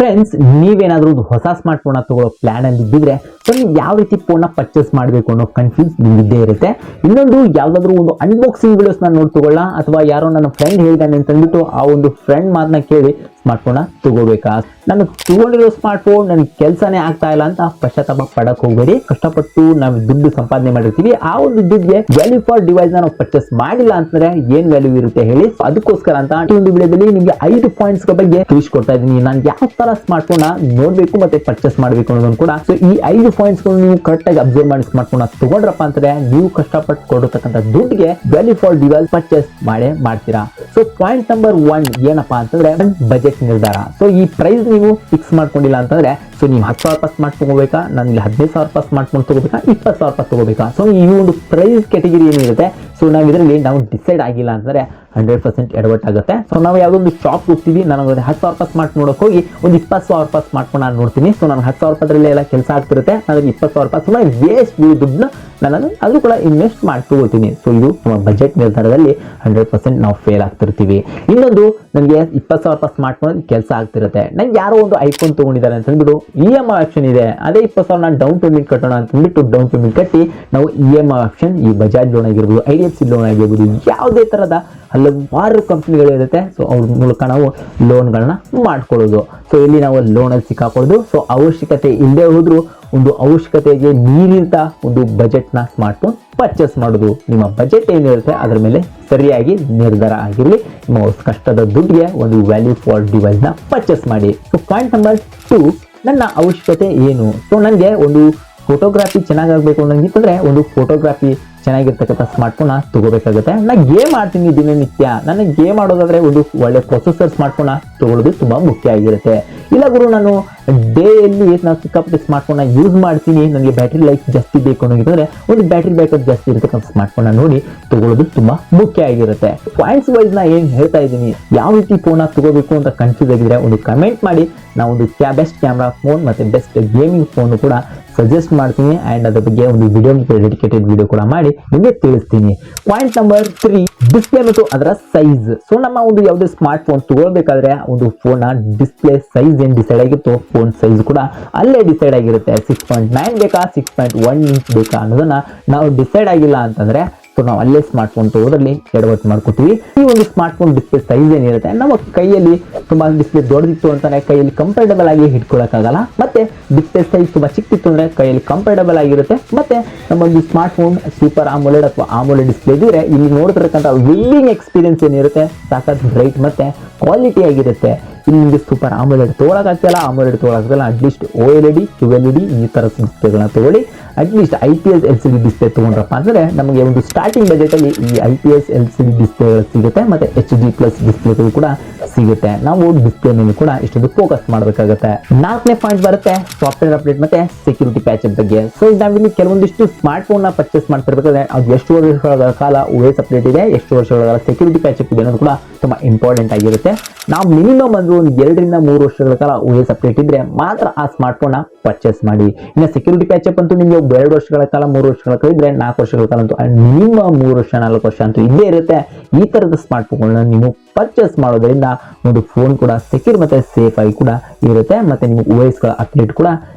Friends, ನೀವೇನಾದ್ರೂ ಒಂದು ಹೊಸ ಸ್ಮಾರ್ಟ್ ಫೋನ್ ತಗೊಳ್ಳೋ ಪ್ಲಾನ್ ಅಲ್ಲಿ ಇದ್ದಿದ್ರೆ ಸೊ ನೀವು ಯಾವ ರೀತಿ ಫೋನ್ ಪರ್ಚೇಸ್ ಮಾಡಬೇಕು ಅನ್ನೋ ಕನ್ಫ್ಯೂಸ್ ನಿಮ್ಮಿದ್ದೇ ಇರುತ್ತೆ. ಇನ್ನೊಂದು ಯಾವ್ದಾದ್ರು ಒಂದು ಅನ್ಬಾಕ್ಸಿಂಗ್ ವಿಡಿಯೋಸ್ ನಾನು ನೋಡ್ತಗೊಳ್ಳ ಅಥವಾ ಯಾರೋ ನನ್ನ ಫ್ರೆಂಡ್ ಹೇಳಿದಾನೆ ಅಂತ ಅಂದ್ಬಿಟ್ಟು ಆ ಒಂದು ಫ್ರೆಂಡ್ ಮಾತನ್ನ ಕೇಳಿ ಸ್ಮಾರ್ಟ್ ಫೋನ್ ತಗೋಬೇಕಾ, ನಾನು ತಗೊಂಡಿರೋ ಸ್ಮಾರ್ಟ್ ಫೋನ್ ನನಗೆ ಕೆಲಸನೇ ಆಗ್ತಾ ಇಲ್ಲ ಅಂತ ಪಶ್ಚಾತ್ತಾಪ ಪಡಕ್ ಹೋಗಬೇಡಿ. ಕಷ್ಟಪಟ್ಟು ನಾವು ದುಡ್ಡು ಸಂಪಾದನೆ ಮಾಡಿರ್ತೀವಿ, ಆ ಒಂದು ದುಡ್ಡಿಗೆ ವ್ಯಾಲ್ಯೂ ಫಾರ್ ಡಿವೈಸ್ ನಾವು ಪರ್ಚೇಸ್ ಮಾಡಿಲ್ಲ ಅಂತಂದ್ರೆ ಏನ್ ವ್ಯಾಲ್ಯೂ ಇರುತ್ತೆ ಹೇಳಿ. ಅದಕ್ಕೋಸ್ಕರ ಅಂತ ಈ ಒಂದು ವಿಡಿಯೋದಲ್ಲಿ ನಿಮಗೆ 5 ಪಾಯಿಂಟ್ಸ್ ಬಗ್ಗೆ ತಿಳಿಸ್ಕೊಡ್ತಾ ಇದ್ದೀನಿ. ನಾನು ಯಾವ ತರ ಸ್ಮಾರ್ಟ್ ಫೋನ್ ನೋಡ್ಬೇಕು ಮತ್ತೆ ಪರ್ಚೇಸ್ ಮಾಡಬೇಕು ಅನ್ನೋದನ್ನು ಕೂಡ. ಸೊ ಈ 5 ಪಾಯಿಂಟ್ಸ್ ನೀವು ಕರೆಕ್ಟ್ ಆಗಿ ಅಬ್ಸರ್ವ್ ಮಾಡಿ ಸ್ಮಾರ್ಟ್ ಫೋನ್ ತಗೊಂಡ್ರಪ್ಪ ಅಂತಂದ್ರೆ ನೀವು ಕಷ್ಟಪಟ್ಟು ಕೊಡತಕ್ಕಂಥ ದುಡ್ಡಿಗೆ ವ್ಯಾಲ್ಯೂ ಫಾರ್ ಡಿವೈಸ್ ಪರ್ಚೇಸ್ ಮಾಡ್ತೀರಾ. ಸೊ ಪಾಯಿಂಟ್ ನಂಬರ್ 1 ಏನಪ್ಪಾ ಅಂತಂದ್ರೆ ಬಜೆಟ್ ನಿರ್ಧಾರ. ಸೊ ಈ ಪ್ರೈಸ್ ನೀವು ಫಿಕ್ಸ್ ಮಾಡ್ಕೊಂಡಿಲ್ಲ ಅಂತಂದ್ರೆ ಸೊ ನೀವು 10,000 ರೂಪಾಯಿ ಸ್ಮಾರ್ಟ್ ತಗೋಬೇಕಾ, ನಾನು ಇಲ್ಲಿ 15,000 ರೂಪಾಯಿ ಸ್ಮಾರ್ಟ್ ಫೋನ್ ತಗೋಬೇಕಾ, 20,000 ರೂಪಾಯಿ ತಗೋಬೇಕಾ. ಸೊ ಈ ಒಂದು ಪ್ರೈಸ್ ಕ್ಯಾಟಗರಿ ಏನಿರುತ್ತೆ ಸೊ ನಾವು ಇದರಲ್ಲಿ ನಾವು ಡಿಸೈಡ್ ಆಗಿಲ್ಲ ಅಂತಂದ್ರೆ 100% ಎಡವಟ್ ಆಗುತ್ತೆ. ಸೊ ನಾವು ಯಾವುದೊಂದು ಶಾಪ್ ಹೋಗ್ತೀವಿ, ನನಗೆ 10,000 ರೂಪಾಯಿ ಸ್ಮಾರ್ಟ್ ನೋಡೋಕೆ ಹೋಗಿ ಒಂದು 20,000 ರೂಪಾಯಿ ಸ್ಮಾರ್ಟ್ ಫೋನ್ ನಾನು ನೋಡ್ತೀನಿ. ಸೊ ನನಗೆ 10,000 ರೂಪಾಯಿ ಎಲ್ಲ ಕೆಲಸ ಆಗ್ತಿರುತ್ತೆ, ನನಗೆ 20,000 ರೂಪಾಯಿ ಸುಮ್ಮನೆ ವೇಸ್ಟ್ ದುಡ್ಡನ್ನ ನಾನು ಅದು ಕೂಡ ಇನ್ವೆಸ್ಟ್ ಮಾಡಿ ತಗೋತೀನಿ. ಸೊ ಇದು ನಮ್ಮ ಬಜೆಟ್ ನಿರ್ಧಾರದಲ್ಲಿ 100% ನಾವು ಫೇಲ್ ಆಗ್ತಿರ್ತೀವಿ. ಇನ್ನೊಂದು ನನಗೆ 20,000 ರೂಪಾಯಿ ಸ್ಮಾರ್ಟ್ ಫೋನ್ ಕೆಲಸ ಆಗ್ತಿರುತ್ತೆ, ನಂಗೆ ಯಾರೋ ಒಂದು ಐಫೋನ್ ತಗೊಂಡಿದ್ದಾರೆ ಅಂತ ಅಂದ್ಬಿಟ್ಟು EMI ಆಪ್ಷನ್ ಇದೆ, ಅದೇ 20,000 ನಾನು ಡೌನ್ ಪೇಮೆಂಟ್ ಕಟ್ಟೋಣ ಅಂತ ಅಂದ್ಬಿಟ್ಟು ಡೌನ್ ಪೇಮೆಂಟ್ ಕಟ್ಟಿ ನಾವು EMI ಆಪ್ಷನ್, ಈ ಬಜಾಜ್ ಲೋನ್ ಆಗಿರ್ಬೋದು, IDFC ಲೋನ್ ಆಗಿರ್ಬೋದು, ಯಾವುದೇ ತರದ ಹಲವಾರು ಕಂಪ್ನಿಗಳಿರುತ್ತೆ. ಸೊ ಅವ್ರ ಮೂಲಕ ನಾವು ಲೋನ್ಗಳನ್ನ ಮಾಡ್ಕೊಳ್ಳೋದು. ಸೊ ಇಲ್ಲಿ ನಾವು ಲೋನಲ್ಲಿ ಸಿಕ್ಕಾಕೊಳ್ಳೋದು. ಸೊ ಅವಶ್ಯಕತೆ ಇಲ್ಲದೆ ಹೋದ್ರು ಒಂದು ಅವಶ್ಯಕತೆಗೆ ಮೀರಿದ ಒಂದು ಬಜೆಟ್ನ ಸ್ಮಾರ್ಟ್ ಫೋನ್ ಪರ್ಚೇಸ್ ಮಾಡೋದು. ನಿಮ್ಮ ಬಜೆಟ್ ಏನಿರುತ್ತೆ ಅದರ ಮೇಲೆ ಸರಿಯಾಗಿ ನಿರ್ಧಾರ ಆಗಿರಲಿ. ನಿಮ್ಮ ಕಷ್ಟದ ದುಡ್ಡಿಗೆ ಒಂದು ವ್ಯಾಲ್ಯೂ ಫಾರ್ ಡಿವೈಸ್ನ ಪರ್ಚೇಸ್ ಮಾಡಿ. ಸೊ ಪಾಯಿಂಟ್ ನಂಬರ್ 2, ನನ್ನ ಅವಶ್ಯಕತೆ ಏನು. ಸೊ ನನಗೆ ಒಂದು ಫೋಟೋಗ್ರಫಿ ಚೆನ್ನಾಗಾಗಬೇಕು ಅನ್ನಂಗಿತ್ತಂದ್ರೆ ಒಂದು ಫೋಟೋಗ್ರಫಿ ಚೆನ್ನಾಗಿರ್ತಕ್ಕಂಥ ಸ್ಮಾರ್ಟ್ ಫೋನ್ ತಗೋಬೇಕಾಗುತ್ತೆ. ನಾನು ಗೇಮ್ ಆಡ್ತೀನಿ ದಿನನಿತ್ಯ, ನನಗೆ ಗೇಮ್ ಆಡೋದಾದ್ರೆ ಒಂದು ಒಳ್ಳೆ ಪ್ರೊಸೆಸರ್ ಸ್ಮಾರ್ಟ್ ಫೋನ್ ತಗೊಳ್ಳೋದು ತುಂಬಾ ಮುಖ್ಯ ಆಗಿರುತ್ತೆ. ಇಲ್ಲ ಗುರು, ನಾನು ಡೇಯಲ್ಲಿ ನಾನು ಸಿಕ್ಕಾಪಟ್ಟೆ ಸ್ಮಾರ್ಟ್ ಫೋನ್ ಯೂಸ್ ಮಾಡ್ತೀನಿ, ನನಗೆ ಬ್ಯಾಟ್ರಿ ಲೈಫ್ ಜಾಸ್ತಿ ಬೇಕು ಅನ್ನೋಂಗಿದ್ರೆ ಒಂದು ಬ್ಯಾಟ್ರಿ ಬ್ಯಾಕಪ್ ಜಾಸ್ತಿ ಇರತಕ್ಕಂಥ ಸ್ಮಾರ್ಟ್ ಫೋನ್ ನೋಡಿ ತಗೊಳ್ಳೋದು ತುಂಬಾ ಮುಖ್ಯ ಆಗಿರುತ್ತೆ. ಪಾಯಿಂಟ್ಸ್ ವೈಸ್ ನಾ ಏನ್ ಹೇಳ್ತಾ ಇದ್ದೀನಿ, ಯಾವ ರೀತಿ ಫೋನ್ ತಗೋಬೇಕು ಅಂತ ಕನ್ಫ್ಯೂಸ್ ಆಗಿದ್ರೆ ಒಂದು ಕಮೆಂಟ್ ಮಾಡಿ. ನಾವು ಒಂದು ಬೆಸ್ಟ್ ಕ್ಯಾಮ್ರಾ ಫೋನ್ ಮತ್ತೆ ಬೆಸ್ಟ್ ಗೇಮಿಂಗ್ ಫೋನ್ ಕೂಡ ಸಜೆಸ್ಟ್ ಮಾಡ್ತೀನಿ ಅಂಡ್ ಅದ್ರ ಬಗ್ಗೆ ಒಂದು ವಿಡಿಯೋ ಡೆಡಿಕೇಟೆಡ್ ವಿಡಿಯೋ ಕೂಡ ಮಾಡಿ ನಿಮಗೆ ತಿಳಿಸ್ತೀನಿ. ಪಾಯಿಂಟ್ ನಂಬರ್ 3, ಡಿಸ್ಪ್ಲೇ ಮತ್ತು ಅದರ ಸೈಜ್. ಸೊ ನಮ್ಮ ಒಂದು ಯಾವುದೇ ಸ್ಮಾರ್ಟ್ ಫೋನ್ ತಗೊಳ್ಬೇಕಾದ್ರೆ ಒಂದು ಫೋನ್ ಡಿಸ್ಪ್ಲೇ ಸೈಜ್ ಏನ್ ಡಿಸೈಡ್ ಆಗಿತ್ತು, ಫೋನ್ ಸೈಜ್ ಕೂಡ ಅಲ್ಲೇ ಡಿಸೈಡ್ ಆಗಿರುತ್ತೆ. 6.9 ಬೇಕಾ 6.1 ಇಂಚ್ ಬೇಕಾ ಅನ್ನೋದನ್ನ ನಾವು ಡಿಸೈಡ್ ಆಗಿಲ್ಲ ಅಂತಂದ್ರೆ ಸೊ ನಾವು ಅಲ್ಲೇ ಸ್ಮಾರ್ಟ್ ಫೋನ್ ತಗೋದ್ರಲ್ಲಿ ಎಡವಟ್ಟು ಮಾಡ್ಕೋತೀವಿ. ಈ ಒಂದು ಸ್ಮಾರ್ಟ್ ಫೋನ್ ಡಿಸ್ಪ್ಲೇ ಸೈಜ್ ಏನಿರುತ್ತೆ ನಮ್ಮ ಕೈಯಲ್ಲಿ ತುಂಬಾ ಡಿಸ್ಪ್ಲೇ ದೊಡ್ಡದಿತ್ತು ಅಂತಾನೆ ಕೈಯಲ್ಲಿ ಕಂಫರ್ಟಬಲ್ ಆಗಿ ಹಿಡ್ಕೊಳಕ್ಕಾಗಲ್ಲ, ಮತ್ತೆ ಡಿಸ್ಪ್ಲೇ ಸೈಜ್ ತುಂಬಾ ಚಿಕ್ಕಿತ್ತು ಅಂದ್ರೆ ಕೈಯಲ್ಲಿ ಕಂಫರ್ಟಬಲ್ ಆಗಿರುತ್ತೆ. ಮತ್ತೆ ನಮ್ಮೊಂದು ಸ್ಮಾರ್ಟ್ ಫೋನ್ ಸೂಪರ್ ಆಮೋಲೆಡ್ ಅಥವಾ ಆಮೋಲೆಡ್ ಡಿಸ್ಪ್ಲೇ ಇದ್ರೆ ಇಲ್ಲಿ ನೋಡ್ತಿರಕ್ಕಂಥ ವಿವಿಂಗ್ ಎಕ್ಸ್ಪೀರಿಯನ್ಸ್ ಏನಿರುತ್ತೆ ಸಾಕಷ್ಟು ಬ್ರೈಟ್ ಮತ್ತೆ ಕ್ವಾಲಿಟಿ ಆಗಿರುತ್ತೆ. ಇಲ್ಲಿ ನಿಮಗೆ ಸೂಪರ್ ಆಮೋಲೆಡ್ ತೊಗೊಳಕ್ಕಾಗ್ತಿಲ್ಲ, ಆಮೋಲೆಡ್ ತೊಗೊಳಕ್ಕಾಗಲ್ಲ, ಅಟ್ಲೀಸ್ಟ್ OLED QLED ಈ ತರ ಡಿಸ್ಪ್ಲೇಗಳನ್ನ ತಗೊಳ್ಳಿ. ಅಟ್ಲೀಸ್ಟ್ IPS LCD ಡಿಸ್ಪ್ಲೇ ತಗೊಂಡ್ರಪ್ಪ ಅಂದ್ರೆ ನಮಗೆ ಒಂದು ಸ್ಟಾರ್ಟಿಂಗ್ ಬಜೆಟ್ ಅಲ್ಲಿ ಈ IPS LCD ಡಿಸ್ಪ್ಲೇಗಳು ಸಿಗುತ್ತೆ, ಮತ್ತೆ HD+ ಡಿಸ್ಪ್ಲೇಗಳು ಕೂಡ ಸಿಗುತ್ತೆ. ನಾವು ಡಿಸ್ಪ್ಲೇ ಮೇಲೆ ಕೂಡ ಇಷ್ಟೊಂದು ಫೋಕಸ್ ಮಾಡಬೇಕಾಗುತ್ತೆ. 4ನೇ ಪಾಯಿಂಟ್ ಬರುತ್ತೆ ಸಾಫ್ಟ್ವೇರ್ ಅಪ್ಡೇಟ್ ಮತ್ತೆ ಸೆಕ್ಯೂರಿಟಿ ಪ್ಯಾಚ್ ಬಗ್ಗೆ. ಸೊ ನಾವಿಲ್ಲಿ ಕೆಲವೊಂದಿಷ್ಟು ಸ್ಮಾರ್ಟ್ ಫೋನ್ ನ ಪರ್ಚೇಸ್ ಮಾಡ್ತಿರ್ಬೇಕಾದ್ರೆ ಅದು ಎಷ್ಟು ವರ್ಷಗಳ ಕಾಲ OS ಅಪ್ಡೇಟ್ ಇದೆ, ಎಷ್ಟು ವರ್ಷಗಳ ಕಾಲ ಸೆಕ್ಯೂರಿಟಿ ಪ್ಯಾಚ್ ಇದೆ ಅನ್ನೋದು ಕೂಡ ತುಂಬಾ ಇಂಪಾರ್ಟೆಂಟ್ ಆಗಿರುತ್ತೆ. ನಾವು ಮಿನಿಮಮ್ ಒಂದು 2 ರಿಂದ 3 ವರ್ಷಗಳ ಕಾಲ OS ಅಪ್ಡೇಟ್ ಇದ್ರೆ ಮಾತ್ರ ಆ ಸ್ಮಾರ್ಟ್ ಫೋನ್ ಪರ್ಚೇಸ್ ಮಾಡಿ. ಇನ್ನು ಸೆಕ್ಯೂರಿಟಿ ಪ್ಯಾಚ್ ಅಪ್ ಅಂತೂ ನಿಮಗೆ 2 ವರ್ಷಗಳ ಕಾಲ 3 ವರ್ಷಗಳ ಕಾಲ ಇದ್ರೆ 4 ವರ್ಷಗಳ ಕಾಲ ಅಂತೂ ಮಿನಿಮಮ್ 3 ವರ್ಷ 4 ವರ್ಷ ಅಂತೂ ಇದ್ದೇ ಇರುತ್ತೆ. ಈ ತರದ ಸ್ಮಾರ್ಟ್ ಫೋನ್ಗಳನ್ನ ನೀವು ಪರ್ಚೇಸ್ ಮಾಡೋದ್ರಿಂದ ಒಂದು ಫೋನ್ ಕೂಡ ಸೆಕ್ಯೂರ್ ಮತ್ತೆ ಸೇಫ್ ಆಗಿ ಕೂಡ ಇರುತ್ತೆ, ಮತ್ತೆ ನಿಮಗೆ OS ಗಳ ಅಪ್ಡೇಟ್ ಕೂಡ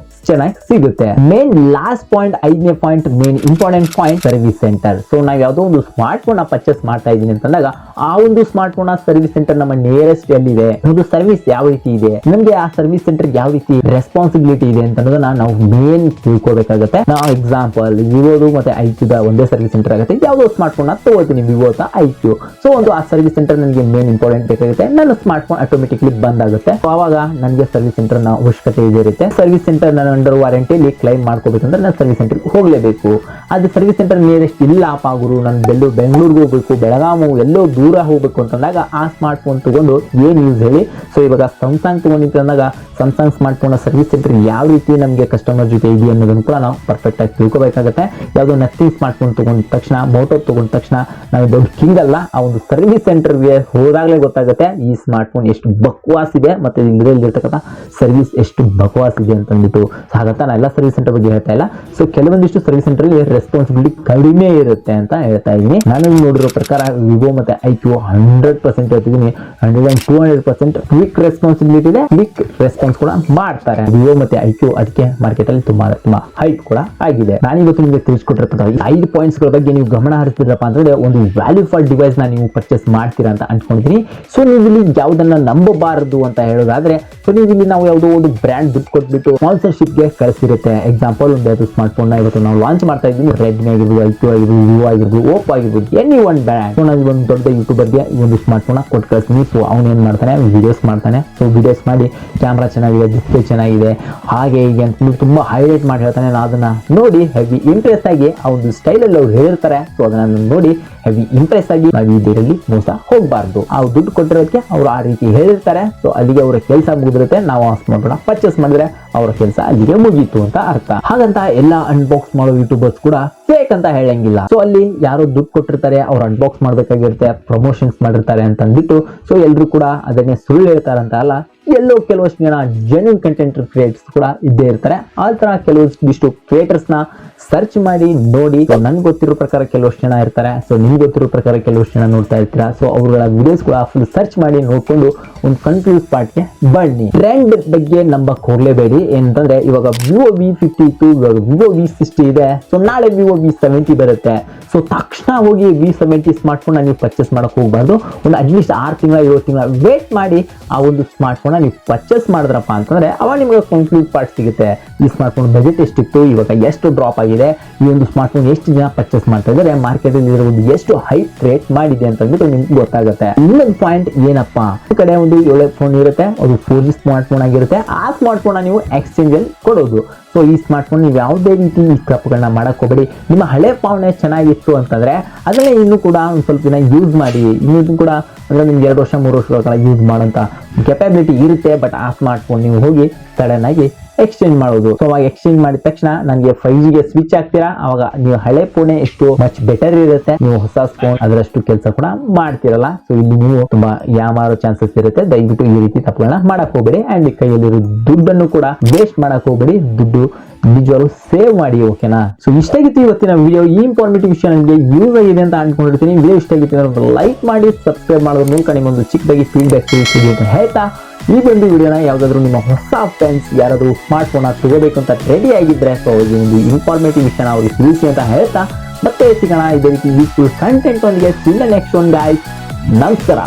ಚೆನ್ನಾಗಿ ಸಿಗುತ್ತೆ. ಮೇನ್ ಲಾಸ್ಟ್ ಪಾಯಿಂಟ್, 5ನೇ point, main important point, service centre. So ನಾವು ಯಾವುದೋ ಒಂದು ಸ್ಮಾರ್ಟ್ ಫೋನ್ ಪರ್ಚೇಸ್ ಮಾಡ್ತಾ ಇದ್ದೀನಿ ಅಂತಂದಾಗ ಆ ಒಂದು ಸ್ಮಾರ್ಟ್ ಫೋನ್ ಸರ್ವಿಸ್ ಸೆಂಟರ್ ನಮ್ಮ ನಿಯರೆಸ್ಟ್ ಎಲ್ಲಿದೆ, ಒಂದು ಸರ್ವಿಸ್ ಯಾವ ರೀತಿ ಇದೆ, ನಮಗೆ ಆ ಸರ್ವಿಸ್ ಸೆಂಟರ್ ಯಾವ ರೀತಿ ರೆಸ್ಪಾನ್ಸಿಬಿಲಿಟಿ ಇದೆ ಅಂತ ಅನ್ನೋದನ್ನ ನಾವು ಮೇನ್ ತಿಳ್ಕೋಬೇಕಾಗುತ್ತೆ. ನಾವು ಎಕ್ಸಾಂಪಲ್ ವಿವೋದು ಮತ್ತೆ ಐಕ್ಯೂದ ಒಂದೇ ಸರ್ವಿಸ್ ಸೆಂಟರ್ ಆಗುತ್ತೆ. ಯಾವುದೋ ಸ್ಮಾರ್ಟ್ ಫೋನ್ ತಗೋತೀನಿ ವಿವೋ ಅಥವಾ ಐಕ್ಯೂ. ಸೊ ಒಂದು ಆ ಸರ್ವಿಸ್ ಸೆಂಟರ್ ನನಗೆ ಮೇನ್ ಇಂಪಾರ್ಟೆಂಟ್ ಬೇಕಾಗುತ್ತೆ. ನನ್ನ ಸ್ಮಾರ್ಟ್ ಫೋನ್ ಆಟೋಮೆಟಿಕ್ಲಿ ಬಂದ್ ಆಗುತ್ತೆ. ಅವಾಗ ನನಗೆ ಸರ್ವಿಸ್ ಸೆಂಟರ್ ನ ಅವಶ್ಯಕತೆ ಇರುತ್ತೆ. ಸರ್ವಿಸ್ ಸೆಂಟರ್ ಅಂಡರ್ ವಾರಂಟಿಯಲ್ಲಿ ಕ್ಲೈಮ್ ಮಾಡ್ಕೋಬೇಕಂದ್ರೆ ನಾನು ಸರ್ವಿಸ್ ಸೆಂಟರ್ ಹೋಗಲೇಬೇಕು. ಅದು ಸರ್ವಿಸ್ ಸೆಂಟರ್ ನಿಯರೆಸ್ಟ್ ಇಲ್ಲ ಗುರು, ನಾನು ಬೆಂಗಳೂರಿಗೆ ಹೋಗ್ಬೇಕು, ಬೆಳಗಾವಿ ಎಲ್ಲೋ ದೂರ ಹೋಗ್ಬೇಕು ಅಂತಂದಾಗ ಆ ಸ್ಮಾರ್ಟ್ ಫೋನ್ ತಗೊಂಡು ಏನ್ ಯೂಸ್ ಹೇಳಿ. ಸೊ ಇವಾಗ ಸ್ಯಾಮ್ಸಂಗ್ ತಗೊಂಡಿದ್ದಾಗ Samsung smart phone service centre ಯಾವ ರೀತಿ ನಮಗೆ ಕಸ್ಟಮರ್ ಜೊತೆ ಇದೆ ಅನ್ನೋದನ್ನು ಕೂಡ ನಾವು ಪರ್ಫೆಕ್ಟ್ ಆಗಿ ತಿಳ್ಕೋಬೇಕಾಗುತ್ತೆ. ಯಾವುದೋ ನಥಿಂಗ್ ಸ್ಮಾರ್ಟ್ ಫೋನ್ ತಗೊಂಡ ತಕ್ಷಣ, ಮೋಟೋ ತಗೊಂಡ ತಕ್ಷಣ ನಾವು ದೊಡ್ಡ ಕಿಂಗ್ ಅಲ್ಲ, ಆ ಒಂದು ಸರ್ವಿಸ್ ಸೆಂಟರ್ಗೆ ಹೋದಾಗಲೇ ಗೊತ್ತಾಗುತ್ತೆ ಈ ಸ್ಮಾರ್ಟ್ ಫೋನ್ ಎಷ್ಟು ಬಕ್ವಾಸ್ ಇದೆ ಮತ್ತೆ ಇದರಲ್ಲಿರ್ತಕ್ಕಂಥ ಸರ್ವಿಸ್ ಎಷ್ಟು ಬಕ್ವಾಸ್ ಇದೆ ಅಂತ ಅಂದ್ಬಿಟ್ಟು. ಹಾಗಂತ ನಾನು ಎಲ್ಲ ಸರ್ವಿಸ್ ಸೆಂಟರ್ ಬಗ್ಗೆ ಹೇಳ್ತಾ ಇಲ್ಲ. ಸೊ ಕೆಲವೊಂದಿಷ್ಟು ಸರ್ವಿಸ್ ಸೆಂಟರ್ ಅಲ್ಲಿ ರೆಸ್ಪಾನ್ಸಿಬಿಲಿಟಿ ಕಡಿಮೆ ಇರುತ್ತೆ ಅಂತ ಹೇಳ್ತಾ ಇದ್ದೀನಿ. ನಾನು ನೋಡಿರೋ ಪ್ರಕಾರ ವಿವೋ ಮತ್ತೆ IQ 100% ಹೇಳ್ತಿದ್ದೀನಿ, 100-200% ಕ್ವಿಕ್ ರೆಸ್ಪಾನ್ಸಿಬಿಲಿಟಿ ಇದೆ, ಕ್ವಿಕ್ ರೆಸ್ಪಾನ್ಸ್ ಕೂಡ ಮಾಡ್ತಾರೆ. ವಿವೋ ಮತ್ತೆ IQ ಅದಕ್ಕೆ ಮಾರ್ಕೆಟ್ ಅಲ್ಲಿ ತುಂಬಾ ಹೈಪ್ ಕೂಡ ಆಗಿದೆ. ನಾನಿವತ್ತು ನಿಮಗೆ ತಿಳಿಸ್ಕೊಟ್ಟಿರ್ತಕ್ಕಂಥ 5 ಪಾಯಿಂಟ್ಸ್ ಗಳ ಬಗ್ಗೆ ನೀವು ಗಮನ ಹರಿಸ್ತಿದ್ರಪ್ಪ ಅಂತಂದ್ರೆ ಒಂದು ವ್ಯಾಲ್ಯೂ ಫಾರ್ ಡಿವೈಸ್ ನ ನೀವು ಪರ್ಚೇಸ್ ಮಾಡ್ತೀರಾ ಅಂತ ಅನ್ಕೊಂಡಿದ್ದೀನಿ. ಸೊ ನೀವು ಇಲ್ಲಿ ಯಾವುದನ್ನ ನಂಬಬಾರದು ಅಂತ ಹೇಳೋದಾದ್ರೆ, ಸೊ ನೀವು ಇಲ್ಲಿ ನಾವು ಯಾವುದೋ ಒಂದು ಬ್ರ್ಯಾಂಡ್ ದುಡ್ಡು ಕೊಟ್ಬಿಟ್ಟು ಸ್ಪಾನ್ಸರ್ಶಿಪ್ ಗೆ ಕಳಿಸಿರುತ್ತೆ. ಎಕ್ಸಾಂಪಲ್ ಒಂದು ಸ್ಮಾರ್ಟ್ ಫೋನ್ ನ ಇವತ್ತು ನಾವು ಲಾಂಚ್ ಮಾಡ್ತಾ ಇದ್ದೀವಿ. ರೆಡ್ಮಿ ಆಗಿರ್ಬೋದು, IQ ಆಗಿರ್ಬೋದು, ವಿವೋ ಆಗಿರ್ಬೋದು, ಓಪೋ ಆಗಿರ್ಬೋದು, ಎನಿ ಒನ್ ಬ್ರ್ಯಾಂಡ್. ಸೊ ನಾನು ಒಂದು ದೊಡ್ಡ ಯೂಟ್ಯೂಬರ್ಗೆ ಈ ಒಂದು ಸ್ಮಾರ್ಟ್ ಫೋನ್ ಕೊಟ್ಟು ಕಳಿಸ್ತೀನಿ. ಸೊ ಅವನು ಏನ್ ಮಾಡ್ತಾನೆ, ವಿಡಿಯೋಸ್ ಮಾಡ್ತಾನೆ. ಸೊ ವಿಡಿಯೋಸ್ ಮಾಡಿ ಕ್ಯಾಮ್ರಾ ಚೆನ್ನಾಗಿದೆ, ಡಿಸ್ಪ್ಲೇ ಚೆನ್ನಾಗಿದೆ, ಹಾಗೆ ಹೀಗೆ ಅಂತ ತುಂಬಾ ಹೈಲೈಟ್ ಮಾಡಿ ಹೇಳ್ತಾನೆ. ನಾನು ಅದನ್ನ ನೋಡಿ ಹೆವಿ ಇಂಪ್ರೆಸ್ ಆಗಿ ಆ ಒಂದು ಸ್ಟೈಲ್ ಅಲ್ಲಿ ಅವ್ರು ಹೇಳಿರ್ತಾರೆ. ಸೊ ಅದನ್ನ ನೋಡಿ ಹೆವಿ ಇಂಪ್ರೆಸ್ ಆಗಿ ನಾವು ಇದರಲ್ಲಿ ಮೋಸ ಹೋಗಬಾರ್ದು. ಆ ದುಡ್ಡು ಕೊಟ್ಟಿರೋದಕ್ಕೆ ಅವ್ರು ಆ ರೀತಿ ಹೇಳಿರ್ತಾರೆ. ಸೊ ಅಲ್ಲಿಗೆ ಅವರ ಕೆಲಸ ಮುಗಿದಿರುತ್ತೆ. ನಾವು ಆ ಸ್ಮಾರ್ಟ್ ಫೋನ್ ಪರ್ಚೇಸ್ ಮಾಡಿದ್ರೆ ಅವರ ಕೆಲಸ ಅಲ್ಲಿಗೆ ಮುಗೀತು ಅಂತ ಅರ್ಥ. ಹಾಗಂತ ಎಲ್ಲ ಅನ್ಬಾಕ್ಸ್ ಮಾಡೋ ಯೂಟ್ಯೂಬರ್ಸ್ ಕೂಡ ಫೇಕ್ ಅಂತ ಹೇಳಂಗಿಲ್ಲ. ಸೊ ಅಲ್ಲಿ ಯಾರೋ ದುಡ್ಡು ಕೊಟ್ಟಿರ್ತಾರೆ, ಅವ್ರು ಅನ್ಬಾಕ್ಸ್ ಮಾಡ್ಬೇಕಾಗಿರುತ್ತೆ, ಪ್ರಮೋಷನ್ಸ್ ಮಾಡಿರ್ತಾರೆ ಅಂತ ಅಂದ್ಬಿಟ್ಟು ಸೊ ಎಲ್ರು ಕೂಡ ಅದನ್ನೇ ಸುಳ್ಳು ಹೇಳ್ತಾರೆ ಅಂತ ಅಲ್ಲ. ಎಲ್ಲೋ ಕೆಲವಷ್ಟು ಜನ ಜೆನ್ಯೂನ್ ಕಂಟೆಂಟ್ ಕ್ರಿಯೇಟರ್ಸ್ ಕೂಡ ಇದ್ದೇ ಇರ್ತಾರೆ. ಆ ತರ ಕೆಲವಷ್ಟು ಕ್ರಿಯೇಟರ್ಸ್ ನ ಸರ್ಚ್ ಮಾಡಿ ನೋಡಿ. ನನ್ಗೆ ಗೊತ್ತಿರೋ ಪ್ರಕಾರ ಕೆಲವಷ್ಟು ಜನ ಇರ್ತಾರೆ. ಸೊ ನಿಮ್ಗೆ ಗೊತ್ತಿರೋ ಪ್ರಕಾರ ಕೆಲವಷ್ಟು ಜನ ನೋಡ್ತಾ ಇರ್ತೀರಾ. ಸೊ ಅವರುಗಳ ವಿಡಿಯೋಸ್ ಕೂಡ ಫುಲ್ ಸರ್ಚ್ ಮಾಡಿ ನೋಡ್ಕೊಂಡು ಒಂದು ಕನ್ಫ್ಯೂಸ್ ಪಾರ್ಟ್ಗೆ ಬನ್ನಿ. ಟ್ರೆಂಡ್ ಬಗ್ಗೆ ನಂಬಕ್ ಹೋಗ್ಲೇಬೇಡಿ. ಏನಂತಂದ್ರೆ ಇವಾಗ ವಿವೋ V50 ಇತ್ತು, ಇವಾಗ ವಿವೋ V60 ಇದೆ. ಸೊ ನಾಳೆ ವಿವೋ V70 ಬರುತ್ತೆ. ಸೊ ತಕ್ಷಣ ಹೋಗಿ V70 ಸ್ಮಾರ್ಟ್ ಫೋನ್ ನೀವು ಪರ್ಚೇಸ್ ಮಾಡಕ್ ಹೋಗ್ಬಾರ್ದು. ಒಂದು ಅಟ್ಲೀಸ್ಟ್ 6 ತಿಂಗಳ 7 ತಿಂಗಳ ವೇಟ್ ಮಾಡಿ ಆ ಒಂದು ಸ್ಮಾರ್ಟ್ ಫೋನ್ ನೀವು ಪರ್ಚೇಸ್ ಮಾಡಿದ್ರಪ್ಪ ಅಂತಂದ್ರೆ ಅವಾಗ ನಿಮಗೆ ಕಂಪ್ಲೀಟ್ ಪಾರ್ಟ್ ಸಿಗುತ್ತೆ. ಈ ಸ್ಮಾರ್ಟ್ ಫೋನ್ ಬಜೆಟ್ ಎಷ್ಟಿತ್ತು, ಇವಾಗ ಎಷ್ಟು ಡ್ರಾಪ್ ಆಗಿದೆ, ಈ ಒಂದು ಸ್ಮಾರ್ಟ್ ಫೋನ್ ಎಷ್ಟು ಜನ ಪರ್ಚೇಸ್ ಮಾಡ್ತಾ ಇದ್ದಾರೆ, ಮಾರ್ಕೆಟ್ ಅಲ್ಲಿ ಇರೋದು ಎಷ್ಟು ಹೈಪ್ ಕ್ರಿಯೇಟ್ ಮಾಡಿದೆ ಅಂತ ಅಂದ್ಬಿಟ್ಟು ನಿಮ್ಗೆ ಗೊತ್ತಾಗುತ್ತೆ. ಇನ್ನೊಂದು ಪಾಯಿಂಟ್ ಏನಪ್ಪ, ಈ ಕಡೆ ಒಂದು ಒಳ್ಳೆ ಫೋನ್ ಇರುತ್ತೆ, ಅದು 4G ಸ್ಮಾರ್ಟ್ ಫೋನ್ ಆಗಿರುತ್ತೆ. ಆ ಸ್ಮಾರ್ಟ್ ಫೋನ್ ನೀವು ಎಕ್ಸ್ಚೇಂಜ್ ಅಲ್ಲಿ ಕೊಡೋದು. ಸೊ ಈ ಸ್ಮಾರ್ಟ್ ಫೋನ್ ನೀವು ಯಾವುದೇ ರೀತಿ ಈ ತಪ್ಪುಗಳನ್ನ ಮಾಡಕ್ ಹೋಗಬೇಡಿ. ನಿಮ್ಮ ಹಳೆ ಫೋನ್ ಚೆನ್ನಾಗಿತ್ತು ಅಂತಂದ್ರೆ ಅದನ್ನೇ ಇನ್ನೂ ಕೂಡ ಒಂದು ಸ್ವಲ್ಪ ದಿನ ಯೂಸ್ ಮಾಡಿ. ಇನ್ನೂ ಕೂಡ ಅಂದ್ರೆ ನಿಮ್ಗೆ 2 ವರ್ಷ 3 ವರ್ಷಗಳ ಕಾಲ ಯೂಸ್ ಮಾಡೋಂಥ ಕೆಪಾಬಿಲಿಟಿ ಇರುತ್ತೆ. ಬಟ್ ಆ ಸ್ಮಾರ್ಟ್ ಫೋನ್ ನೀವು ಹೋಗಿ ಸಡನ್ ಆಗಿ ಎಕ್ಸ್ಚೇಂಜ್ ಮಾಡೋದು. ಸೊ ಅವಾಗ ಎಕ್ಸ್ಚೇಂಜ್ ಮಾಡಿದ ತಕ್ಷಣ ನನಗೆ 5Gಗೆ ಸ್ವಿಚ್ ಆಗ್ತೀರಾ. ಅವಾಗ ನೀವು ಹಳೆ ಫೋನೇ ಎಷ್ಟು ಮಚ್ ಬೆಟರ್ ಇರುತ್ತೆ, ನೀವು ಹೊಸ ಫೋನ್ ಅದರಷ್ಟು ಕೆಲಸ ಕೂಡ ಮಾಡ್ತಿರಲ್ಲ. ಸೊ ಇಲ್ಲಿ ನೀವು ತುಂಬಾ ಯಾಮಾರೋ ಚಾನ್ಸಸ್ ಇರುತ್ತೆ. ದಯವಿಟ್ಟು ಈ ರೀತಿ ತಪ್ಪುಗಳನ್ನ ಮಾಡಕ್ ಹೋಗಬೇಡಿ. ಅಂಡ್ ಕೈಯಲ್ಲಿರೋ ದುಡ್ಡನ್ನು ಕೂಡ ವೇಸ್ಟ್ ಮಾಡಕ್ ಹೋಗಬೇಡಿ. ದುಡ್ಡು ನಿಜವಾಗ್ಲೂ ಸೇವ್ ಮಾಡಿ, ಓಕೆನಾ? ಸೊ ಇಷ್ಟ ಆಗಿತ್ತು ಇವತ್ತಿನ ವಿಡಿಯೋ. ಈ ಇನ್ಫಾರ್ಮೇಟಿವ್ ವಿಷಯ ನನಗೆ ಯೂಸ್ ಆಗಿದೆ ಅಂತ ಅನ್ಕೊಂಡಿರ್ತೀನಿ. ವಿಡಿಯೋ ಇಷ್ಟ ಆಗಿತ್ತು ಅಂದ್ರೆ ಲೈಕ್ ಮಾಡಿ, ಸಬ್ಸ್ಕ್ರೈಬ್ ಮಾಡೋದ್ರ ಮೂಲಕ ನಿಮ್ಮೊಂದು ಚಿಕ್ಕದಾಗಿ ಫೀಡ್ಬ್ಯಾಕ್ ತಿಳಿಸಿದೆ ಅಂತ ಹೇಳ್ತಾ ಈ ಒಂದು ವಿಡಿಯೋನ ಯಾವ್ದಾದ್ರು ನಿಮ್ಮ ಹೊಸ ಫ್ರೆಂಡ್ಸ್ ಯಾರಾದರೂ ಸ್ಮಾರ್ಟ್ ಫೋನ್ ತಗೋಬೇಕು ಅಂತ ರೆಡಿ ಆಗಿದ್ರೆ ಸೊ ಈ ಒಂದು ಇನ್ಫಾರ್ಮೇಟಿವ್ ವಿಷಯನ ಅವ್ರಿಗೆ ತಿಳಿಸಿ ಅಂತ ಹೇಳ್ತಾ ಮತ್ತೆ ಸಿಗೋಣ ಇದೇ ರೀತಿ ಯೂಸ್ಫುಲ್ ಕಂಟೆಂಟ್ ಒಂದಿಗೆ. ನೆಕ್ಸ್ಟ್ ಒನ್ ಗೈಸ್, ನಮಸ್ಕಾರ.